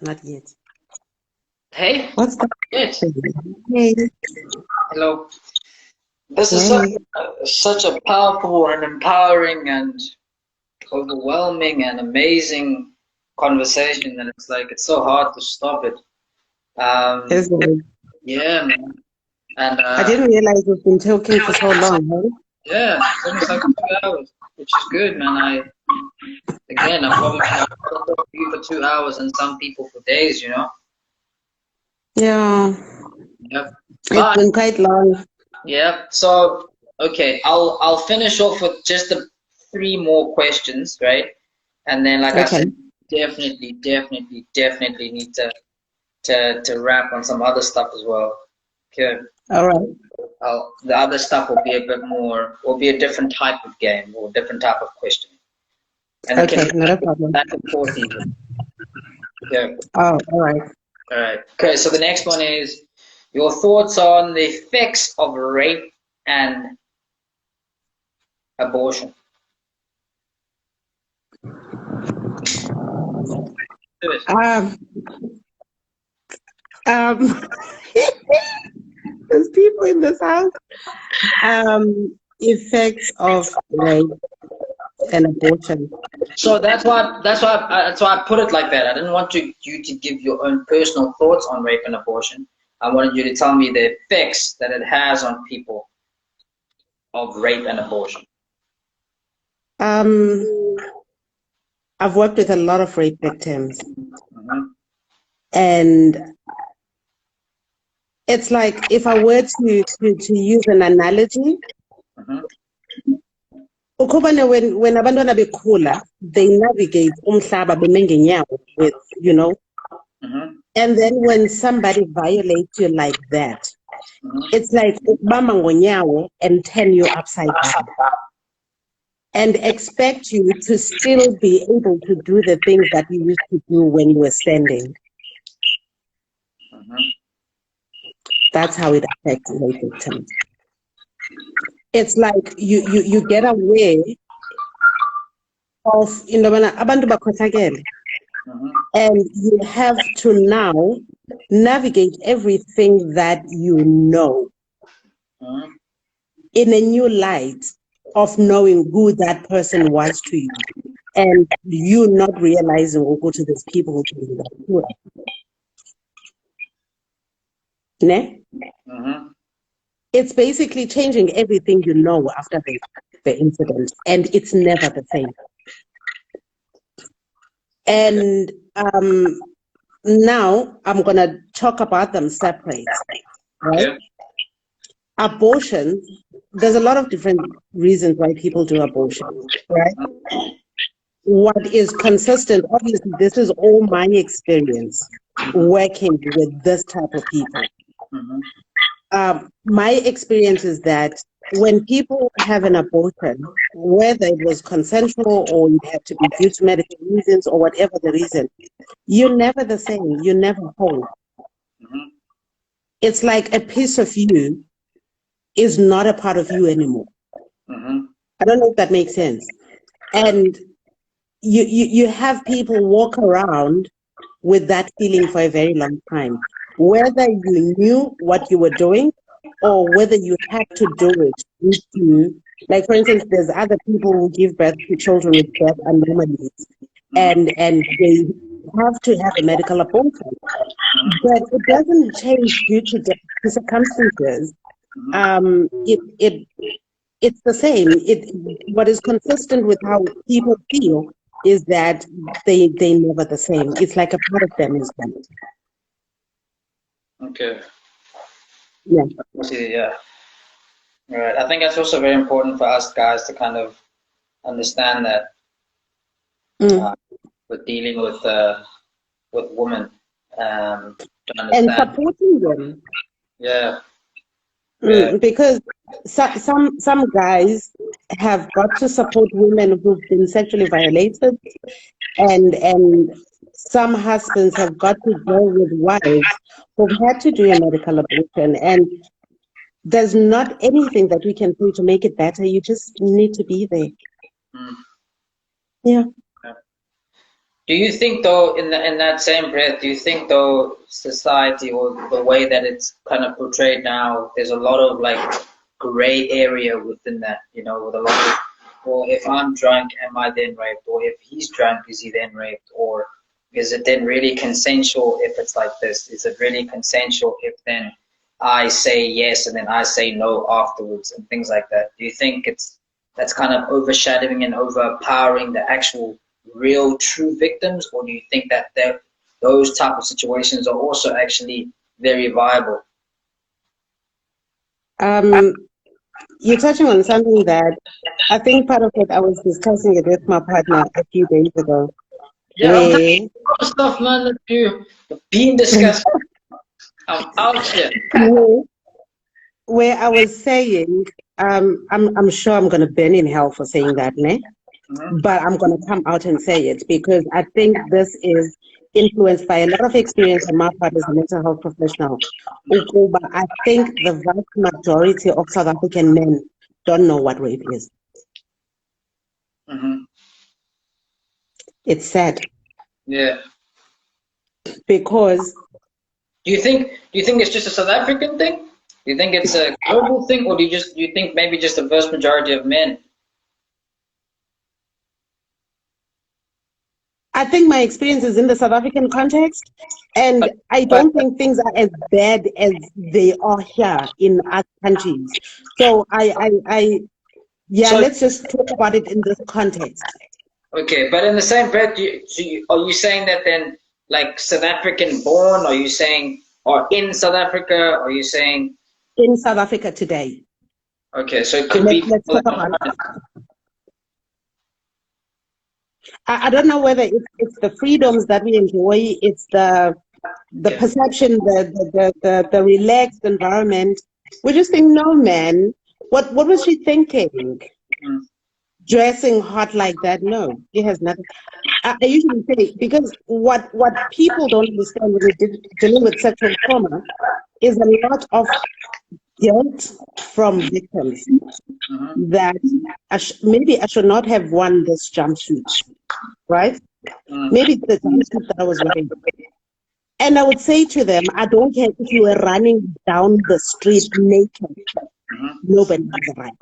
Not yet. Hey, What's that? yes. Hey, Hello. This is hey. such a powerful and empowering and overwhelming and amazing conversation, and it's so hard to stop it. Um, Isn't it? yeah, man. And I didn't realize we've been talking for so long, huh? yeah, it's almost like 2 hours, which is good, man. I probably I'll talk to you for 2 hours and some people for days, you know. Yeah, Yep. it's But been quite long. yeah, so okay, I'll finish off with just the three more questions, right? And then, like I Okay, said, definitely need to wrap on some other stuff as well. Okay, all right. the other stuff will be a bit more, will be a different type of game or different type of question, and we can Okay, go not a problem. back and forth even. Okay, Oh, all right. all right. Okay, so the next one is your thoughts on the effects of rape and abortion. Do it. Um, um, there's people in this house. Effects of rape and abortion. So that's why I put it like that. I didn't want you to give your own personal thoughts on rape and abortion. I wanted you to tell me the effects that it has on people of rape and abortion. Um, I've worked with a lot of rape victims, Hmm. and it's like if I were to use an analogy, Hmm. ukubana when abantwana bekhula, they navigate umhlaba beme ngenyawo with, Hmm. and then when somebody violates you like that, Hmm. it's like ukubamba ngonyawo and turn you upside down and expect you to still be able to do the things that you used to do when you were standing. Hmm. That's how it affects rape victims. It's like you get away of into yobana abantu bakhohlakele, Hmm. and you have to now navigate everything that you know Hmm. in a new light of knowing who that person was to you, and you not realizing or go to these people who can do that to us. Ne? Hmm. It's basically changing everything you know after the incident, and it's never the same. Okay. And now I'm going to talk about them separate, right? Okay. Abortion, there's a lot of different reasons why people do abortion, right? What is consistent, obviously, this is all my experience working with this type of people. Hmm. My experience is that when people have an abortion, whether it was consensual or it had to be due to medical reasons or whatever the reason, you're never the same. You're never whole. Hmm. It's like a piece of you is not a part of you anymore. Hmm. I don't know if that makes sense. And you have people walk around with that feeling for a very long time, whether you knew what you were doing or whether you had to do it due to, like for instance, there's other people who give birth to children with birth anomalies, Hmm. and they have to have a medical abortion, but it doesn't change due to circumstances. Hmm. It it's the same. What is consistent with how people feel is that they never the same. It's like a part of them is gone. Okay. Yeah. See, yeah. All right. I think that's also very important for us guys to kind of understand that uh, Mm. with dealing with women, to And understand. supporting them. Yeah. Yeah. Because some guys have got to support women who've been sexually violated, and some husbands have got to deal with wives who've had to do a medical abortion, and there's not anything that we can do to make it better. You just need to be there. Mm. Yeah. Yeah. Do you think though, in that same breath, do you think though society or the way that it's kind of portrayed now, there's a lot of like gray area within that, with a lot of, well, if I'm drunk, am I then raped? Or if he's drunk, is he then raped? Or is it then really consensual if it's like this? Is it really consensual if then I say yes and then I say no afterwards and things like that? Do you think that's kind of overshadowing and overpowering the actual real true victims, or do you think that those type of situations are also actually very viable? You're touching on something that I think part of it, I was discussing it with my partner a few days ago, Yeah, I'm telling you, a lot of stuff, man, that you've been discussing. I'm out here. where I was saying, I'm sure I'm going to burn in hell for saying that, ne? But I'm going to come out and say it because I think this is influenced by a lot of experience on my part as a mental health professional. But I think the vast majority of South African men don't know what rape is. It's sad. Yeah. Because do you think it's just a South African thing? Do you think it's a global thing, or do you think maybe just the vast majority of men? I think my experience is in the South African context, and I don't think things are as bad as they are here in other countries. So let's just talk about it in this context. Okay, but in the same breath, are you saying that then, like South African born? Are you saying, or in South Africa? Are you saying in South Africa today? Okay, so it could be. Let's talk about it. I don't know whether it's the freedoms that we enjoy, it's the perception, the relaxed environment. We just think, no, man, what was she thinking? Dressing hot like that? No, it has nothing. I usually say, because what people don't understand when they're dealing with sexual trauma is a lot of guilt from victims that maybe I should not have worn this jumpsuit, right? Maybe the jumpsuit that I was wearing. And I would say to them, I don't care if you were running down the street naked. Nobody has a right.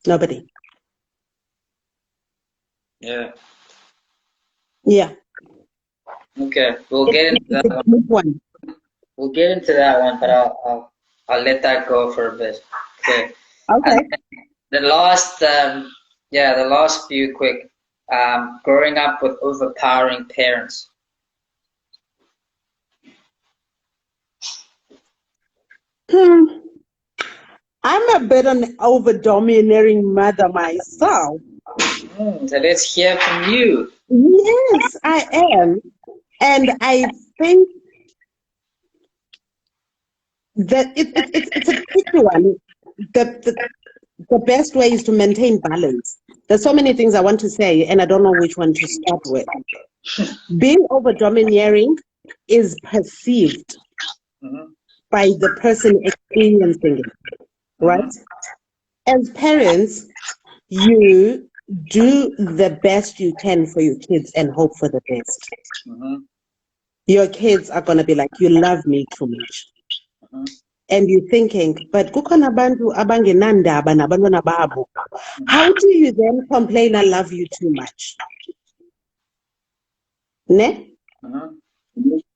Nobody. Yeah. Yeah. Okay, we'll get into that one. We'll get into that one, but I'll let that go for a bit. Okay. Okay. The last few quick. Growing up with overpowering parents. I'm a bit an over-domineering mother myself. So let's hear from you. Yes, I am. And I think that it's a tricky one. The best way is to maintain balance. There's so many things I want to say, and I don't know which one to start with. Being over-domineering is perceived by the person experiencing it, right? As parents, you do the best you can for your kids and hope for the best. Your kids are going to be like, you love me too much. And you're thinking, but kukhona abantu abangenandaba nabantwana babo. How do you then complain, I love you too much? Ne?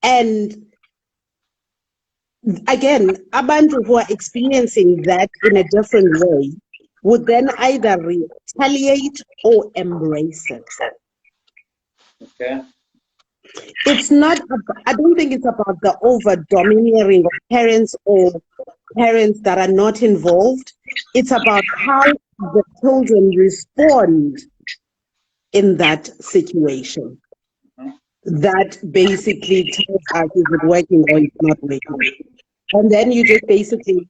And again, abantu who are experiencing that in a different way would then either retaliate or embrace it. Okay. It's not, I don't think it's about the over-domineering of parents or parents that are not involved. It's about how the children respond in that situation. That basically tells us, is it working or it's not working? And then you just basically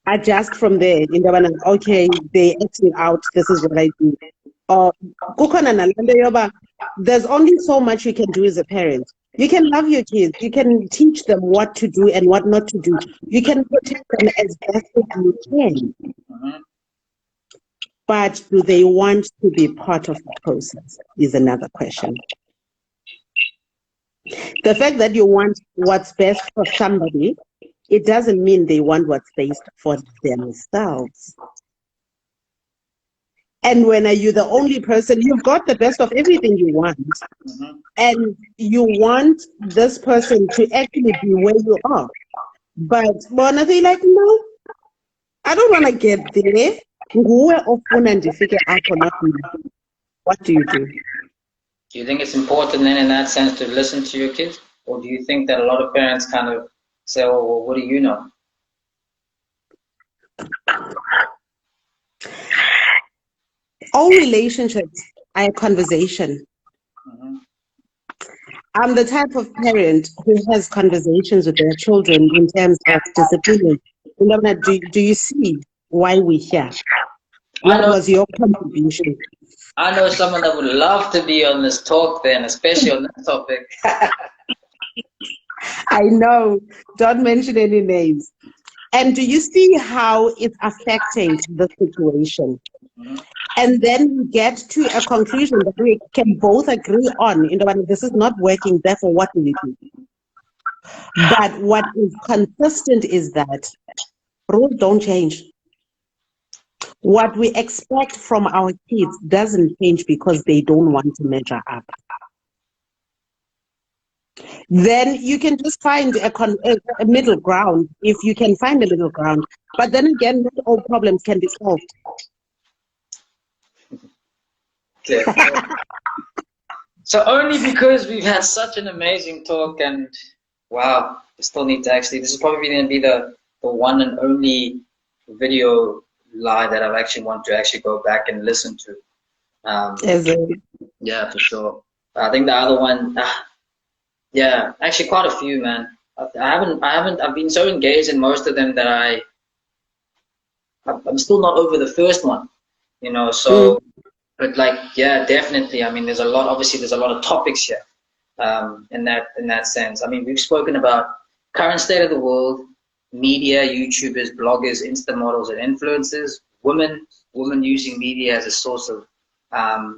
adjust from there. In the okay, they acting out, this is what I do. Or there's only so much you can do as a parent. You can love your kids. You can teach them what to do and what not to do. You can protect them as best as you can. But do they want to be part of the process is another question. The fact that you want what's best for somebody, it doesn't mean they want what's best for themselves. And when are you the only person, you've got the best of everything you want, and you want this person to actually be where you are. But bona, they like, no, I don't want to get there. What do you do? Do you think it's important then in that sense to listen to your kids? Or do you think that a lot of parents kind of say, oh, well, what do you know? All relationships are a conversation. I'm the type of parent who has conversations with their children in terms of discipline. Do you see why we're here? What was your contribution? I know someone that would love to be on this talk then, especially on this topic. I know. Don't mention any names. And do you see how it's affecting the situation? And then we get to a conclusion that we can both agree on. This is not working, therefore what do we do? But what is consistent is that rules don't change. What we expect from our kids doesn't change because they don't want to measure up. Then you can just find a middle ground, if you can find a middle ground. But then again, not all problems can be solved. So only because we've had such an amazing talk, and wow, we still need to actually, this is probably going to be the one and only video live that I actually want to actually go back and listen to. Yeah, for sure. I think the other one, yeah, actually quite a few, man. I've been so engaged in most of them that I'm still not over the first one, you know, so, but like, yeah, definitely. I mean, there's a lot of topics here, in that sense. I mean, we've spoken about current state of the world, media, YouTubers, bloggers, Insta models, and influencers, women using media as a source of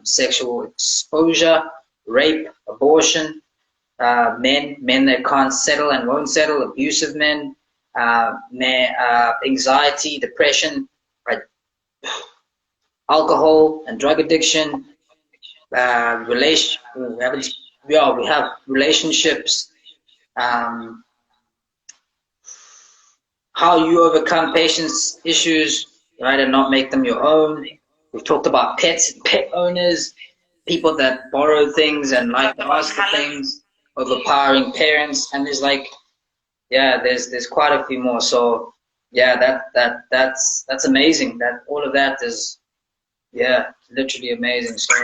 sexual exposure, rape, abortion, men that can't settle and won't settle, abusive men, anxiety, depression, right? Alcohol and drug addiction, we have relationships, how you overcome patience issues, right, and not make them your own. We've talked about pets, pet owners, people that borrow things and like to ask for things, overpowering parents, and there's like, yeah, there's quite a few more. So yeah, that's amazing. That all of that is, yeah, literally amazing. So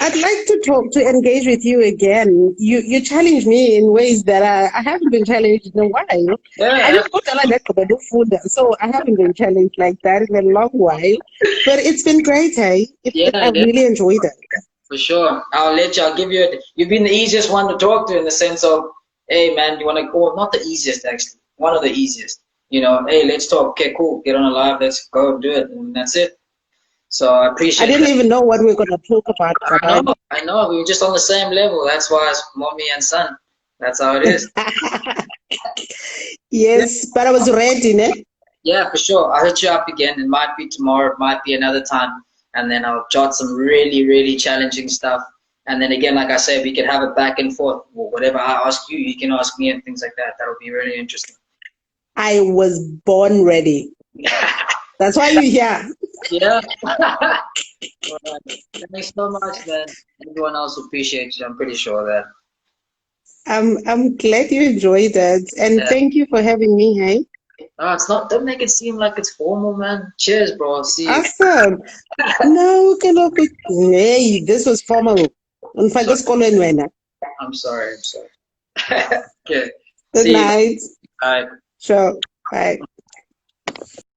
I'd like to engage with you again. You challenge me in ways that I haven't been challenged in a while. yeah, So I haven't been challenged like that in a long while. But it's been great, hey? I really enjoyed it. For sure. I'll give you you've been the easiest one to talk to in the sense of, hey man, you want to go, not the easiest actually, one of the easiest, you know, hey, let's talk, okay, cool, get on a live, let's go do it, and that's it. So I appreciate it. I didn't even know what we were going to talk about. I know, we were just on the same level, that's why it's mommy and son, that's how it is. Yes, but I was ready, ne? Yeah, for sure, I'll hit you up again, it might be tomorrow, it might be another time, and then I'll jot some really, really challenging stuff. And then again, like I said, we could have it back and forth. Whatever I ask you, you can ask me and things like that. That'll be really interesting. I was born ready. That's why you're here. Yeah. Right. Thanks so much, man. Everyone else appreciates you. I'm pretty sure of that. I'm glad you enjoyed it. And thank you for having me, hey? No, it's not. Don't make it seem like it's formal, man. Cheers, bro. See you. Awesome. No, hey, this was formal. I'm sorry. Okay. Good night. Bye. Sure. Bye.